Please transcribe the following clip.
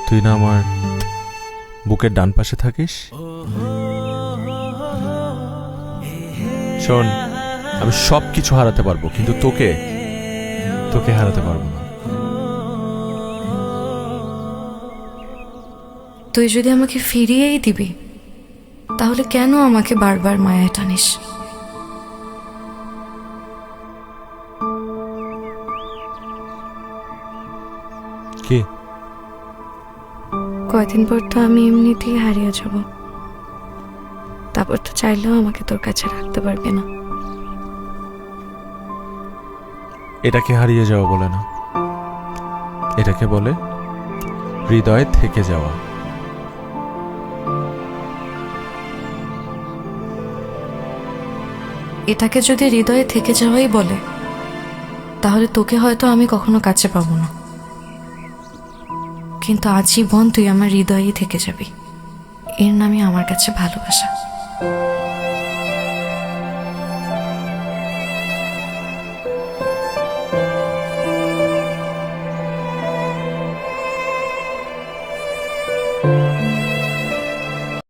তুই না আমার বুকের ডান পাশে থাকিস। শোন, আমি সব কিছু হারাতে পারবো, কিন্তু তোকে তোকে হারাতে পারবো না। তুই যদি আমাকে ফিরিয়েই দিবি, তাহলে কেন আমাকে বারবার মায়ায় টানিস? কি? কয়দিন পর তো আমি এমনিতেই হারিয়ে যাব, তারপর তো চাইলেও আমাকে তোর কাছে রাখতে পারবে না। এটাকে হারিয়ে যাওয়া বলে না, এটাকে বলে হৃদয়ে থেকে যাওয়া। এটাকে যদি হৃদয়ে থেকে যাওয়াই বলে, তাহলে তোকে হয়তো আমি কখনো কাছে পাবো না, কিন্তু আজীবন তুই আমার হৃদয়েই থেকে যাবি। এর নামই আমার কাছে ভালোবাসা।